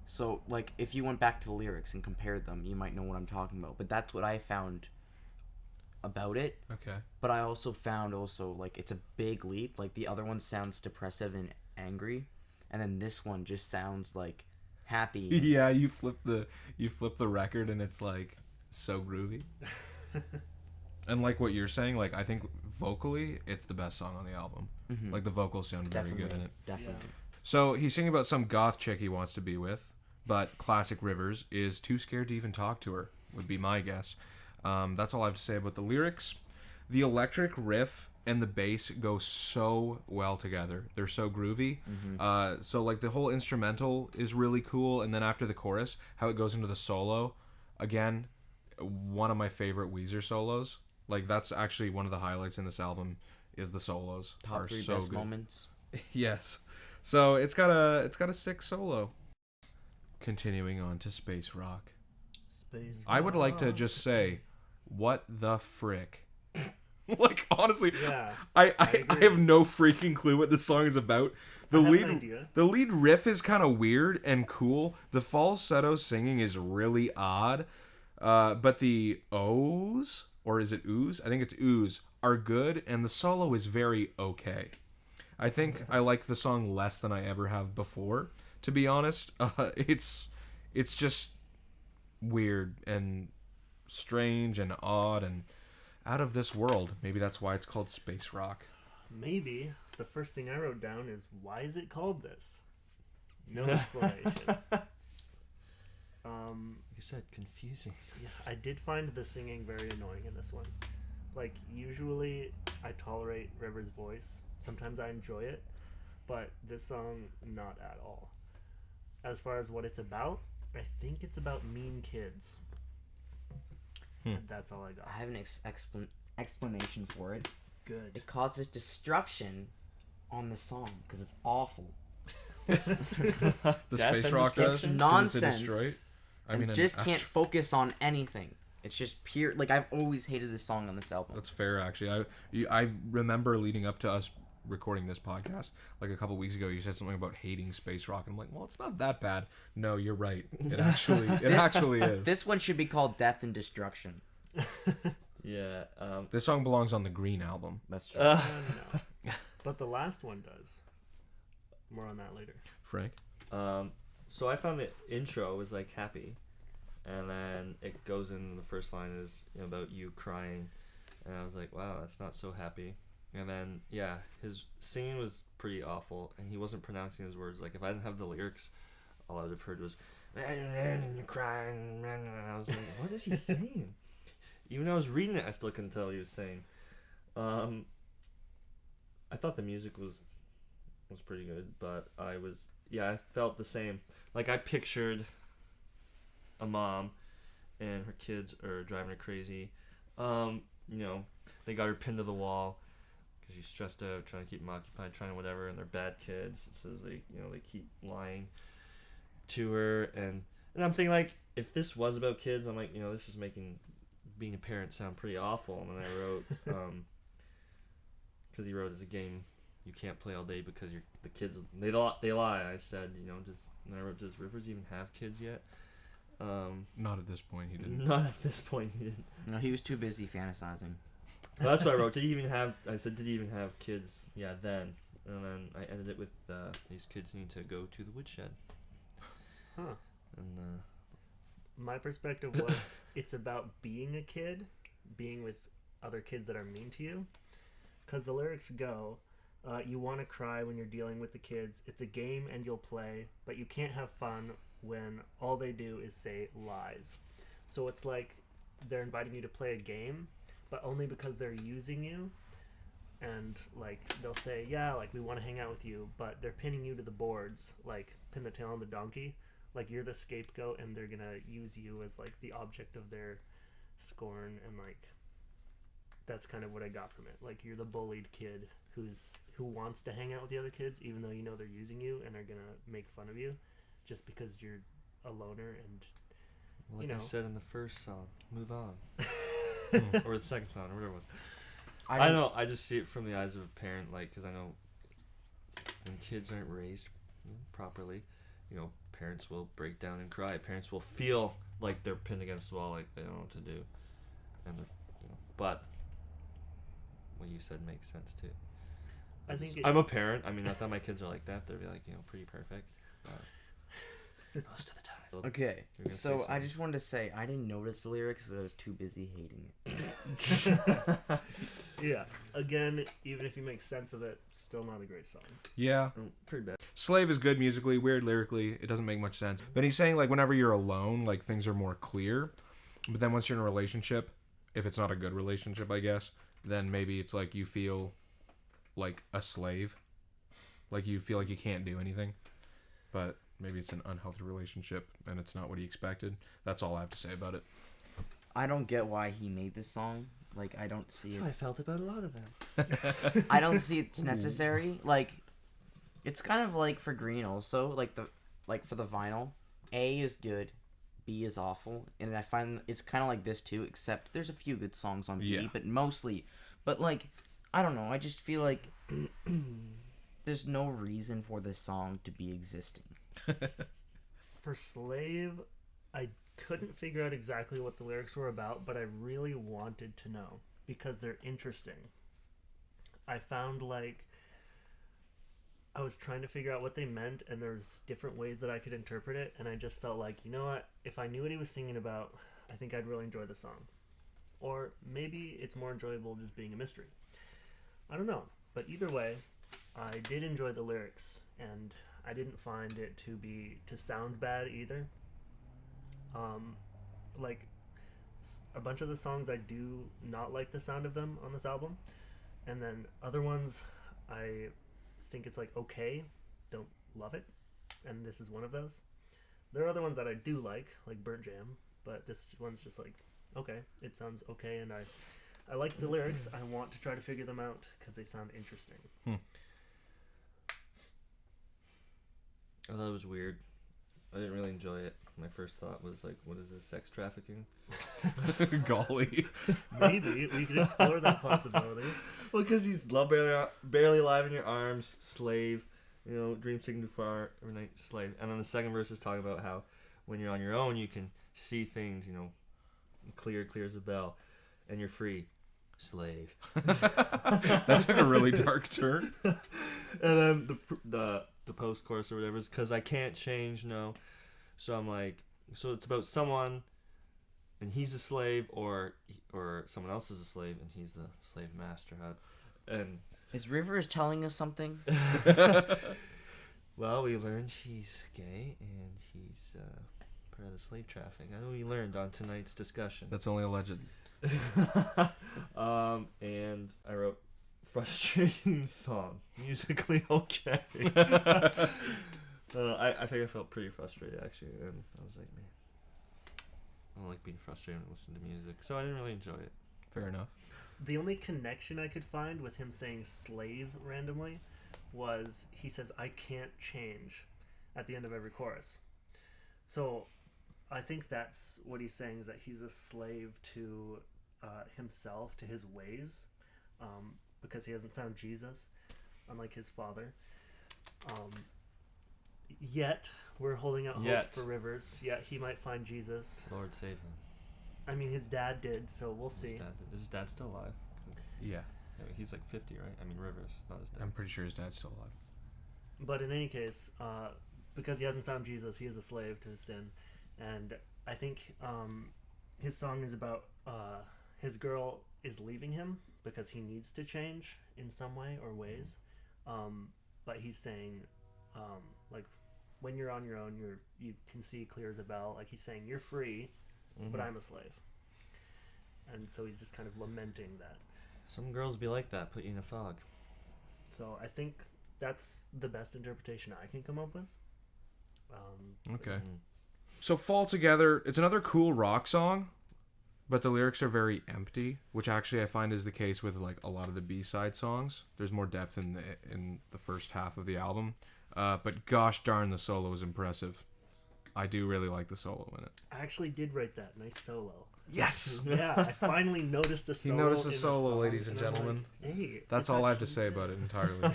S2: So, like, if you went back to the lyrics and compared them, you might know what I'm talking about. But that's what I found about it.
S1: Okay.
S2: But I also found like, it's a big leap. Like, the other one sounds depressive and angry, and then this one just sounds, like, happy.
S1: Yeah, you flip the record and it's like so groovy. And like what you're saying, like I think vocally it's the best song on the album.
S2: Mhm.
S1: Like the vocals sound very good in it.
S2: Definitely.
S1: So he's singing about some goth chick he wants to be with, but classic Rivers is too scared to even talk to her, would be my guess. That's all I have to say about the lyrics. The electric riff and the bass go so well together. They're so groovy. So like the whole instrumental is really cool, and then after the chorus, how it goes into the solo, again, one of my favorite Weezer solos. Like that's actually one of the highlights in this album is the solos.
S2: Top
S1: are
S2: 3
S1: so
S2: best
S1: good.
S2: moments.
S1: Yes. So it's got a sick solo. Continuing on to Space Rock.
S3: Space.
S1: I would like to just say, what the frick? Like honestly,
S3: Yeah.
S1: I
S3: agree.
S1: have no freaking clue what this song is about.
S3: I have an idea.
S1: The lead riff is kind of weird and cool. The falsetto singing is really odd. But the O's, or is it ooze? I think it's ooze, are good, and the solo is very okay. I think I like the song less than I ever have before, to be honest. It's just weird and strange and odd and out of this world. Maybe that's why it's called Space Rock.
S3: Maybe the first thing I wrote down is, why is it called this? No explanation.
S4: Like I said, confusing.
S3: Yeah, I did find the singing very annoying in this one. Like, usually I tolerate River's voice. Sometimes I enjoy it. But this song, not at all. As far as what it's about, I think it's about mean kids. And that's all I got.
S2: I have an explanation for it.
S3: Good.
S2: It causes destruction on the song because it's awful.
S1: The
S4: Death
S1: Space
S4: and
S1: Rock does?
S2: It's
S4: destruction?
S1: Does it
S2: nonsense.
S1: destroy it? I
S2: And
S1: mean,
S2: just
S1: an
S2: can't
S1: actu-
S2: focus on anything. It's just pure. Like, I've always hated this song on this album.
S1: That's fair, actually. I remember leading up to us recording this podcast, like a couple weeks ago, you said something about hating Space Rock. I'm like, well, it's not that bad. No, you're right. It actually is.
S2: This one should be called Death and Destruction.
S4: Yeah.
S1: This song belongs on the Green album.
S2: That's true.
S3: No. But the last one does. More on that later.
S1: Frank?
S4: So I found the intro was like happy, and then it goes in. The first line is about you crying, and I was like, wow, that's not so happy. And then yeah, his singing was pretty awful, and he wasn't pronouncing his words. Like if I didn't have the lyrics, all I would have heard was crying. And I was like, what is he saying? Even though I was reading it, I still couldn't tell what he was saying. I thought the music was pretty good, but I felt the same. Like I pictured a mom and her kids are driving her crazy. They got her pinned to the wall because she's stressed out, trying to keep them occupied, trying whatever, and they're bad kids. It says they keep lying to her, and I'm thinking like, if this was about kids, I'm like, this is making being a parent sound pretty awful. And then I wrote because he wrote, it's a game you can't play all day because the kids, they lie. I said, and I wrote, does Rivers even have kids yet?
S1: Not at this point, he didn't.
S4: Not at this point, he didn't.
S2: No, he was too busy fantasizing.
S4: Well, that's what I wrote. Did he even have kids? Yeah, then. And then I ended it with, these kids need to go to the woodshed.
S3: Huh.
S4: And,
S3: My perspective was it's about being a kid, being with other kids that are mean to you. Because the lyrics go, you want to cry when you're dealing with the kids. It's a game and you'll play, but you can't have fun when all they do is say lies. So it's like they're inviting you to play a game, but only because they're using you. And like they'll say, yeah, like we want to hang out with you, but they're pinning you to the boards, like pin the tail on the donkey. Like you're the scapegoat, and they're gonna use you as like the object of their scorn, and like that's kind of what I got from it. Like you're the bullied kid who wants to hang out with the other kids, even though you know they're using you and are gonna make fun of you, just because you're a loner and.
S4: like I said in the first song, move on. Or the second song, or whatever it was. I know, I just see it from the eyes of a parent, like, because I know when kids aren't raised properly, parents will break down and cry. Parents will feel like they're pinned against the wall, like they don't know what to do. And but what you said makes sense too. I'm a parent. I mean, not that my kids are like that. They're like, pretty perfect. Most of the time.
S2: Okay, so I just wanted to say I didn't notice the lyrics because I was too busy hating it.
S3: Yeah. Again, even if you make sense of it, still not a great song.
S1: Yeah.
S4: Pretty bad.
S1: Slave is good musically, weird lyrically. It doesn't make much sense. But he's saying, like, whenever you're alone, like, things are more clear. But then once you're in a relationship, if it's not a good relationship, I guess, then maybe it's like you feel like a slave. Like you feel like you can't do anything. But maybe it's an unhealthy relationship and it's not what he expected. That's all I have to say about it.
S2: I don't get why he made this song. Like, I don't see
S4: That's how I felt about a lot of them.
S2: I don't see it's necessary. Like, it's kind of like for Green also. Like for the vinyl, A is good, B is awful, and I find it's kind of like this too. Except there's a few good songs on B, but mostly, like, I don't know. I just feel like there's no reason for this song to be existing.
S3: For Slave, I couldn't figure out exactly what the lyrics were about, but I really wanted to know because they're interesting. I found like I was trying to figure out what they meant, and there's different ways that I could interpret it, and I just felt like, you know what, if I knew what he was singing about, I think I'd really enjoy the song. Or maybe it's more enjoyable just being a mystery. I don't know, but either way, I did enjoy the lyrics, and I didn't find it to sound bad either. Like a bunch of the songs I do not like the sound of them on this album, and then other ones I think it's like okay, don't love it, and this is one of those. There are other ones that I do like Burnt Jam, but this one's just like okay, it sounds okay, and I like the lyrics. I want to try to figure them out because they sound interesting.
S4: I thought it was weird. I didn't really enjoy it. My first thought was like, what is this, sex trafficking?
S1: Golly.
S3: Maybe we could explore that possibility.
S4: Well, because he's barely alive in your arms, slave, dream taken too far, overnight slave. And then the second verse is talking about how when you're on your own, you can see things, clear as a bell, and you're free, slave.
S1: That took a really dark turn.
S4: And then the post chorus or whatever is because I can't change, no. So I'm like, so it's about someone, and he's a slave, or someone else is a slave, and he's the slave master. And
S2: is Rivers telling us something?
S4: Well, we learned she's gay, and he's part of the slave trafficking. I know we learned on tonight's discussion.
S1: That's only alleged.
S4: And I wrote frustrating song, musically okay. I think I felt pretty frustrated actually, and I was like, man, I don't like being frustrated when I listen to music, so I didn't really enjoy it.
S1: Fair enough.
S3: The only connection I could find with him saying slave randomly was he says, I can't change at the end of every chorus. So I think that's what he's saying, is that he's a slave to himself, to his ways. because he hasn't found Jesus, unlike his father. Yet we're holding out hope for Rivers. Yet he might find Jesus.
S4: Lord save him.
S3: I mean, his dad did, so we'll see.
S4: Is his dad still alive?
S1: Yeah.
S4: I mean, he's like 50, right? I mean, Rivers, not his dad.
S1: I'm pretty sure his dad's still alive.
S3: But in any case, because he hasn't found Jesus, he is a slave to his sin. And I think his song is about his girl is leaving him because he needs to change in some way or ways. But he's saying, like, when you're on your own, you can see clear as a bell. Like, he's saying, you're free, but I'm a slave. And so he's just kind of lamenting that.
S4: Some girls be like that, put you in a fog.
S3: So I think that's the best interpretation I can come up with.
S1: Okay. So Fall Together, it's another cool rock song, but the lyrics are very empty, which actually I find is the case with like a lot of the B-side songs. There's more depth in the first half of the album. But gosh darn, the solo is impressive. I do really like the solo in it.
S3: I actually did write that. Nice solo.
S1: Yes!
S3: Yeah, I finally noticed a solo.
S1: He noticed a
S3: in
S1: solo,
S3: song,
S1: ladies and
S3: I'm
S1: gentlemen.
S3: like, hey,
S1: That's all I have to say about it entirely.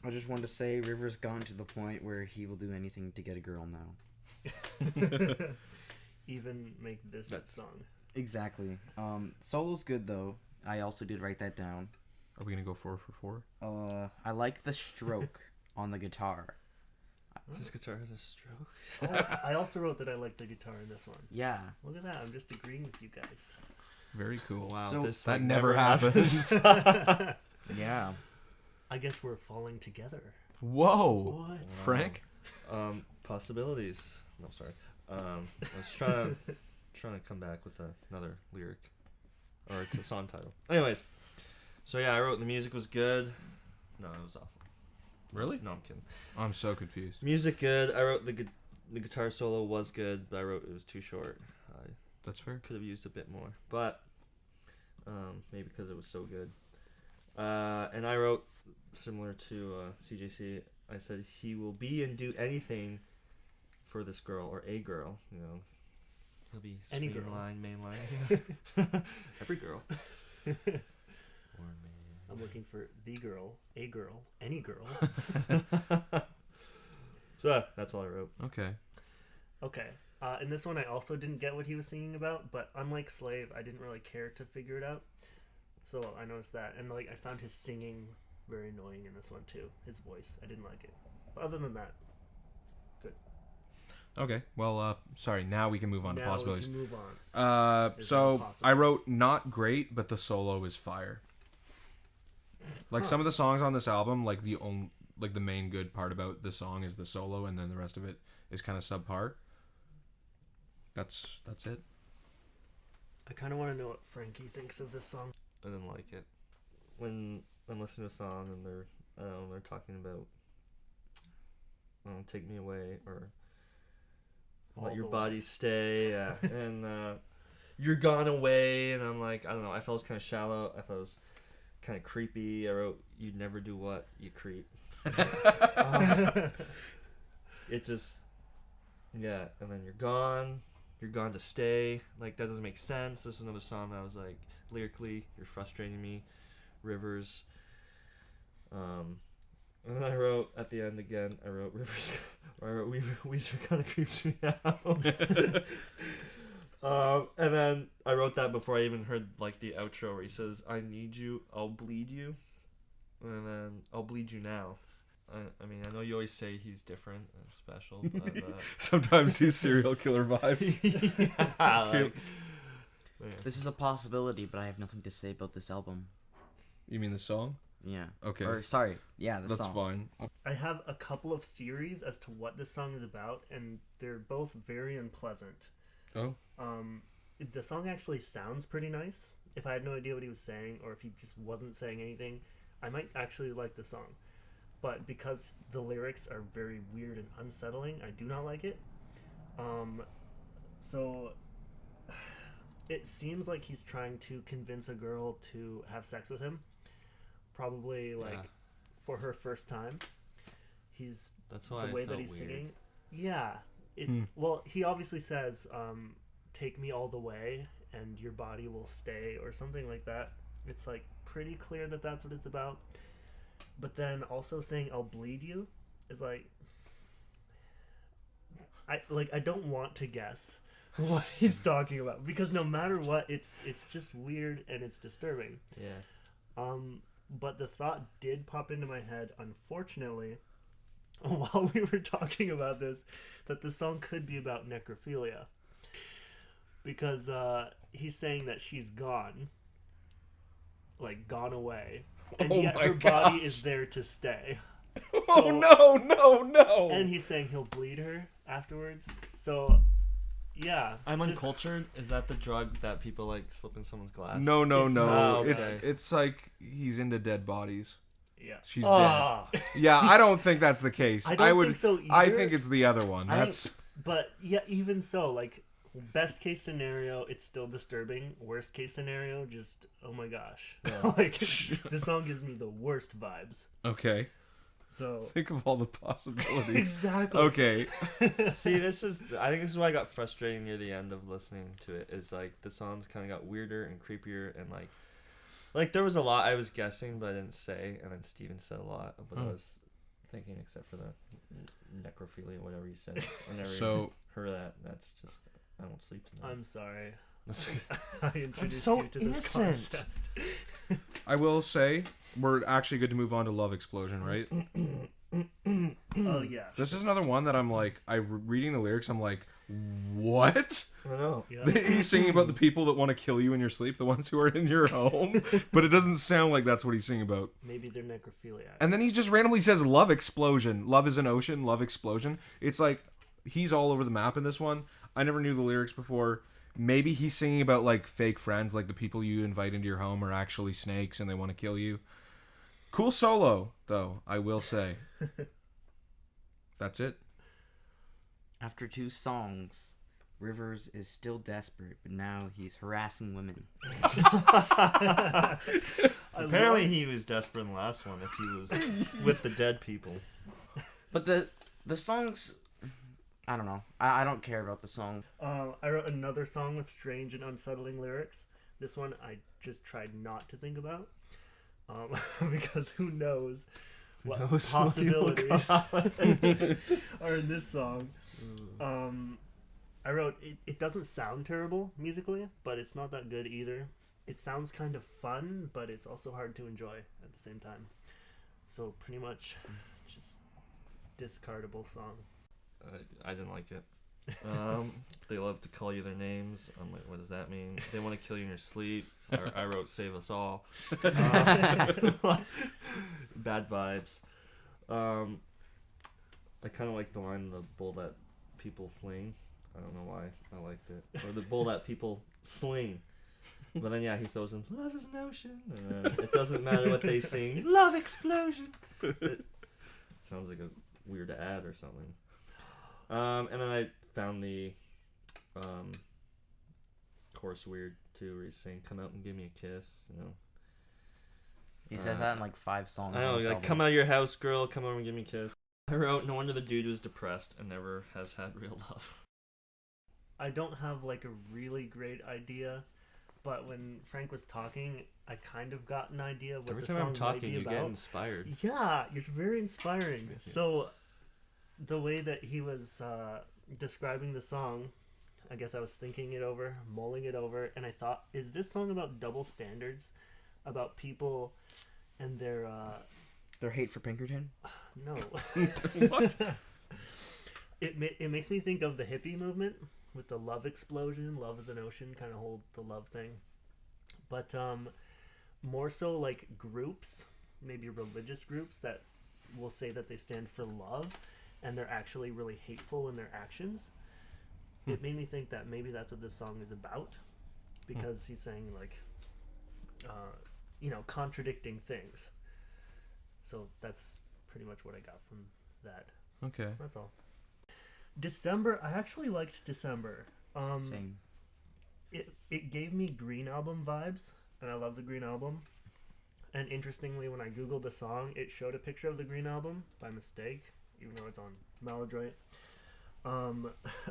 S2: I just wanted to say River's gotten to the point where he will do anything to get a girl now.
S3: Even make this song.
S2: Exactly. Solo's good though. I also did write that down.
S1: Are we gonna go 4 for 4?
S2: I like the stroke on the guitar.
S4: This guitar has a stroke.
S3: Oh, I also wrote that I like the guitar in this one.
S2: Yeah.
S3: Look at that. I'm just agreeing with you guys.
S1: Very cool.
S4: Wow,
S2: So-
S4: this
S1: That
S4: like,
S1: never happens.
S2: Yeah.
S3: I guess we're falling together.
S1: Whoa!
S3: What?
S1: Frank?
S4: Possibilities. No, sorry. I was trying to come back with another lyric, or it's a song title. Anyways, so yeah, I wrote the music was good. No, it was awful.
S1: Really?
S4: No, I'm kidding.
S1: I'm so confused.
S4: Music good. I wrote the guitar solo was good, but I wrote it was too short. I
S1: That's fair.
S4: could have used a bit more, but maybe because it was so good. And I wrote similar to CJC. I said he will be and do anything for this girl or a girl. You know, he'll be
S3: Any girl.
S4: mainline. Every girl. Or man.
S3: I'm looking for the girl, a girl, any girl.
S4: So that's all I wrote.
S1: Okay.
S3: Okay. In this one, I also didn't get what he was singing about, but unlike Slave, I didn't really care to figure it out. So I noticed that, and like I found his singing very annoying in this one too. His voice, I didn't like it. But other than that, good.
S1: Okay. Well, sorry. Now we can move on to
S3: Now
S1: possibilities.
S3: we can move on. Is
S1: So
S3: that possible?
S1: I wrote not great, but the solo is fire. Like some of the songs on this album, like the main good part about the song is the solo, and then the rest of it is kind of subpar. That's it.
S3: I kind of want to know what Frankie thinks of this song.
S4: I didn't like it. When I'm listening to a song and they're talking about take me away or
S3: All
S4: let your
S3: the
S4: body stay and you're gone away, and I'm like, I don't know, I felt it was kind of shallow. I thought it was kind of creepy. I wrote, you'd never do what, you creep. It just, yeah, and then you're gone to stay. Like, that doesn't make sense. This is another song that I was like, lyrically, you're frustrating me. Rivers. And then I wrote at the end again, I wrote Rivers, or I wrote Weezer kind of creeps me out. And then I wrote that before I even heard like the outro where he says, I need you, I'll bleed you, and then I'll bleed you now. I mean, I know you always say he's different and special, but
S1: Sometimes he's serial killer vibes.
S4: yeah, like, yeah.
S2: This is a possibility, but I have nothing to say about this album.
S1: You mean the song?
S2: Yeah.
S1: Okay.
S2: Or sorry, yeah, the
S1: That's
S2: song.
S1: fine.
S3: I have a couple of theories as to what this song is about, and they're both very unpleasant.
S1: Oh.
S3: The song actually sounds pretty nice. If I had no idea what he was saying, or if he just wasn't saying anything, I might actually like the song. But because the lyrics are very weird and unsettling, I do not like it. So it seems like he's trying to convince a girl to have sex with him. Probably like for her first time.
S4: That's why
S3: the way
S4: I
S3: that
S4: felt
S3: he's
S4: weird.
S3: singing. Yeah. Well, he obviously says, take me all the way and your body will stay, or something like that. It's like pretty clear that that's what it's about. But then also saying "I'll bleed you" is like, I don't want to guess what he's talking about, because no matter what, it's just weird and it's disturbing.
S4: Yeah.
S3: But the thought did pop into my head, unfortunately, while we were talking about this, that the song could be about necrophilia. Because he's saying that she's gone, like gone away, and
S1: Oh
S3: yet
S1: my
S3: her body
S1: gosh.
S3: is there to stay.
S1: Oh no!
S3: And he's saying he'll bleed her afterwards. So, yeah.
S4: I'm
S3: just-
S4: uncultured. Is that the drug that people like slip in someone's glass?
S1: No.
S3: It's not.
S1: It's like he's into dead bodies.
S3: Yeah.
S1: She's
S4: Ah.
S1: dead. Yeah, I don't think that's the case.
S3: I don't
S1: would,
S3: think so
S1: I
S3: either.
S1: think it's the other one.
S2: I think-
S1: That's
S3: But yeah, even so, like, best case scenario, it's still disturbing. Worst case scenario, just oh my gosh, like the song gives me the worst vibes.
S1: okay.
S3: So
S1: Think of all the possibilities.
S3: exactly.
S1: Okay.
S4: See, I think this is why I got frustrating near the end of listening to it. Is like the songs kind of got weirder and creepier, and like there was a lot I was guessing but I didn't say, and then Steven said a lot of what I was thinking, except for the necrophilia, whatever he said. Whenever
S1: So
S4: heard that, that's just I won't sleep tonight.
S3: I'm sorry. I introduced
S4: so
S3: you to this
S4: innocent.
S3: concept.
S1: I will say we're actually good to move on to Love Explosion, right?
S3: Oh yeah.
S1: This is another one that I'm like, reading the lyrics, I'm like, what?
S4: I know.
S3: Yeah.
S1: He's singing about the people that want to kill you in your sleep, the ones who are in your home, but it doesn't sound like that's what he's singing about.
S3: Maybe they're necrophiliacs.
S1: And then he just randomly says love explosion. Love is an ocean, love explosion. It's like he's all over the map in this one. I never knew the lyrics before. Maybe he's singing about like fake friends, like the people you invite into your home are actually snakes and they want to kill you. Cool solo, though, I will say. That's it.
S2: After 2 songs, Rivers is still desperate, but now he's harassing women.
S4: Apparently he was desperate in the last one if he was with the dead people.
S2: But the songs, I don't know. I don't care about the song.
S3: I wrote another song with strange and unsettling lyrics. This one I just tried not to think about, because who knows what
S4: knows what you'll
S3: possibilities are in this song. I wrote it doesn't sound terrible musically, but it's not that good either. It sounds kind of fun, but it's also hard to enjoy at the same time. So pretty much just discardable song.
S4: I didn't like it. They love to call you their names. I'm like, what does that mean? They want to kill you in your sleep. I wrote "Save Us All." Bad vibes. I kind of like the line, "The bull that people fling." I don't know why I liked it. Or "the bull that people sling." But then he throws in "Love is an ocean." And it doesn't matter what they sing. Love explosion. It sounds like a weird ad or something. And then I found the chorus weird too, where he's saying, "Come out and give me a kiss," you know.
S2: He says that in like 5 songs.
S4: I know,
S2: on this
S4: like,
S2: album.
S4: "Come out of your house, girl, come over and give me a kiss." I wrote, "No wonder the dude was depressed and never has had real love."
S3: I don't have like a really great idea, but when Frank was talking, I kind of got an idea of what
S4: Every
S3: the
S4: time
S3: song
S4: I'm talking,
S3: might be
S4: you
S3: about.
S4: get inspired.
S3: Yeah, it's very inspiring.
S4: Thank you.
S3: So, the way that he was describing the song, I guess I was thinking it over, mulling it over, and I thought, is this song about double standards? About people and their...
S2: Their hate for Pinkerton?
S3: no.
S1: What?
S3: It makes me think of the hippie movement with the love explosion, love is an ocean, kind of hold the love thing. But more so like groups, maybe religious groups that will say that they stand for love and they're actually really hateful in their actions. It made me think that maybe that's what this song is about, because he's saying like, contradicting things. So that's pretty much what I got from that.
S1: Okay.
S3: That's all. December, I actually liked December.
S2: Same.
S3: It gave me Green Album vibes, and I love the Green Album. And interestingly, when I googled the song, it showed a picture of the Green Album by mistake, even though it's on Maladroit.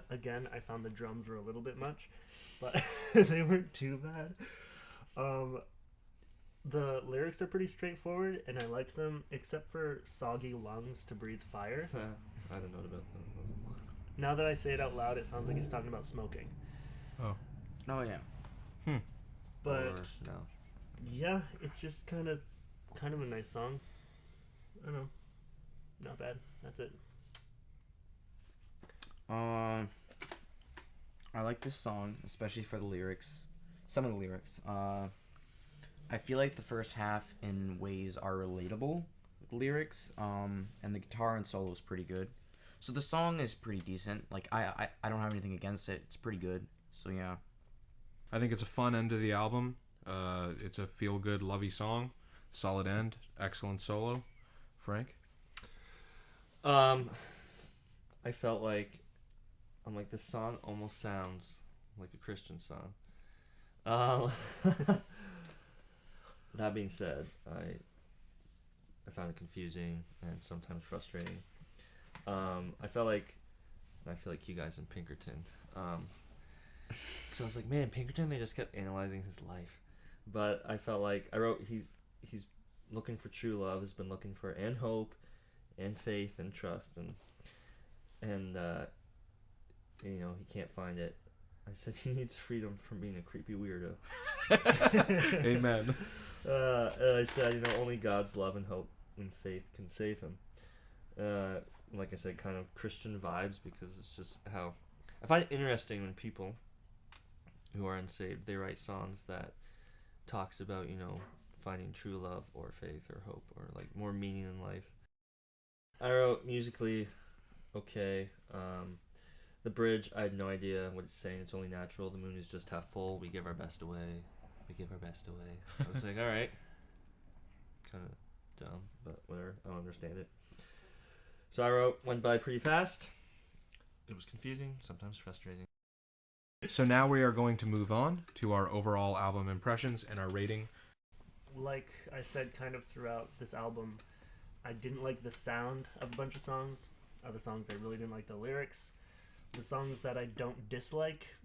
S3: Again, I found the drums were a little bit much, but they weren't too bad. The lyrics are pretty straightforward, and I like them, except for "soggy lungs to breathe fire."
S4: I don't know about that.
S3: Now that I say it out loud, it sounds like he's talking about smoking.
S1: Oh.
S2: Oh yeah.
S3: But
S4: Or no.
S3: yeah, it's just kind of a nice song. I don't know, not bad. That's it.
S2: I like this song, especially for the lyrics. Some of the lyrics. I feel like the first half in ways are relatable with the lyrics. And the guitar and solo is pretty good. So the song is pretty decent. Like I don't have anything against it. It's pretty good. So yeah.
S1: I think it's a fun end to the album. It's a feel-good, lovey song. Solid end. Excellent solo. Frank?
S4: I felt like I'm like, this song almost sounds like a Christian song. That being said, I found it confusing and sometimes frustrating. I feel like you guys in Pinkerton. So I was like, man, Pinkerton, they just kept analyzing his life. But I felt like I wrote he's looking for true love, has been looking for and hope and faith and trust and you know, he can't find it. I said he needs freedom from being a creepy weirdo.
S1: Amen.
S4: I said, you know, only God's love and hope and faith can save him. Like I said, kind of Christian vibes, because it's just how I find it interesting when people who are unsaved, they write songs that talks about, you know, finding true love or faith or hope or like more meaning in life. I wrote musically okay. The bridge, I had no idea what it's saying. It's only natural. The moon is just half full. We give our best away. We give our best away. I was like, all right. Kind of dumb, but whatever. I don't understand it. So I wrote, went by pretty fast. It was confusing, sometimes frustrating.
S1: So now we are going to move on to our overall album impressions and our rating.
S3: Like I said, kind of throughout this album, I didn't like the sound of a bunch of songs. Other songs, I really didn't like the lyrics. The songs that I don't dislike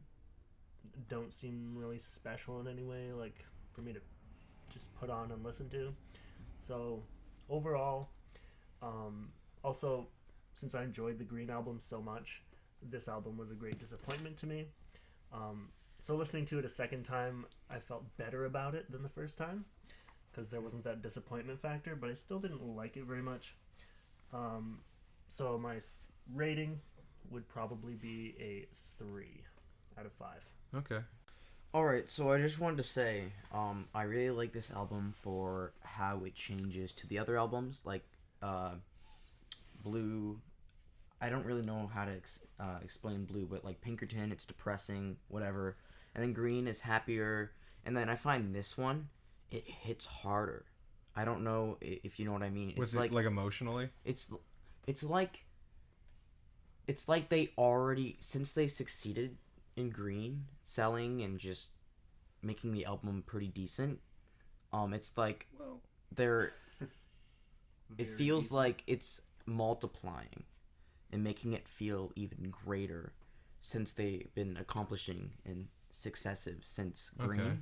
S3: don't seem really special in any way, like for me to just put on and listen to. So overall, also, since I enjoyed the Green album so much, this album was a great disappointment to me. So listening to it a second time, I felt better about it than the first time, because there wasn't that disappointment factor, but I still didn't like it very much. So my rating would probably be a 3 out of 5.
S1: Okay.
S2: Alright, so I just wanted to say, I really like this album for how it changes to the other albums, like, Blue. I don't really know how to explain Blue, but like Pinkerton, it's depressing, whatever. And then Green is happier. And then I find this one, it hits harder. I don't know if you know what I mean.
S1: Was it like emotionally?
S2: It's like they already, since they succeeded in Green, selling and just making the album pretty decent. It's like they're. It feels like it's multiplying and making it feel even greater since they've been accomplishing and successive since Green.
S1: Okay.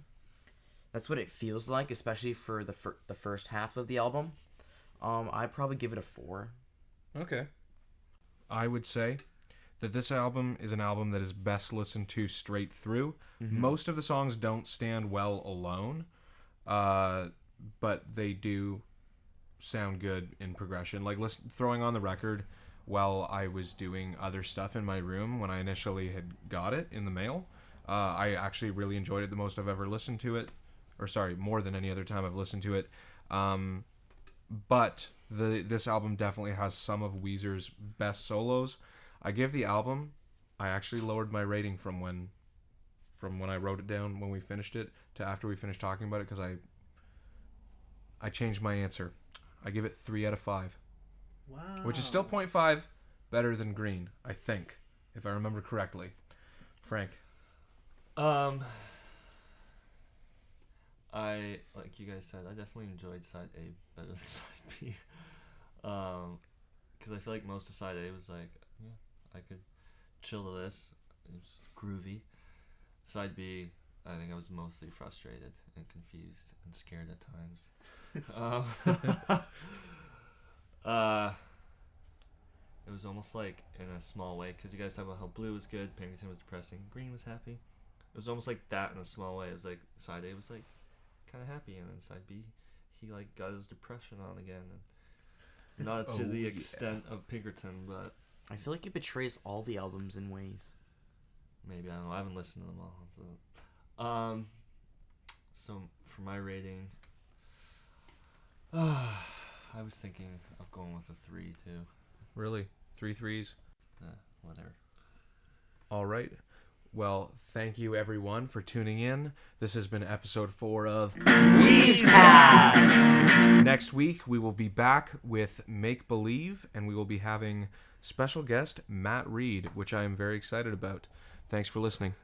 S2: That's what it feels like, especially for the first half of the album. I'd probably give it a 4.
S1: Okay. I would say that this album is an album that is best listened to straight through.
S2: Mm-hmm.
S1: Most of the songs don't stand well alone, but they do sound good in progression. Like throwing on the record while I was doing other stuff in my room when I initially had got it in the mail. I actually really enjoyed it, the most I've ever listened to it. Or sorry, more than any other time I've listened to it. But this album definitely has some of Weezer's best solos. I give the album, I actually lowered my rating from when I wrote it down when we finished it to after we finished talking about it, because I changed my answer. I give it 3 out of 5.
S3: Wow.
S1: Which is still 0.5 better than Green, I think, if I remember correctly. Frank.
S4: I, like you guys said, I definitely enjoyed side A better than side B. Because I feel like most of side A was like, yeah, I could chill to this. It was groovy. Side B, I think I was mostly frustrated and confused and scared at times. It was almost like in a small way, because you guys talk about how blue was good, Pinkerton was depressing, green was happy. It was almost like that in a small way. It was like side A was like kind of happy, and then side B, he like got his depression on again, and not to the extent of Pinkerton, but
S2: I feel like it betrays all the albums in ways.
S4: maybe, I don't know. I haven't listened to them all. So for my rating, I was thinking of going with a 3 too.
S1: Really? 3 threes?
S4: Whatever.
S1: All right. Well, thank you everyone for tuning in. This has been episode 4 of WEEZCAST. Next week we will be back with Make Believe, and we will be having special guest Matt Reed, which I am very excited about. Thanks for listening.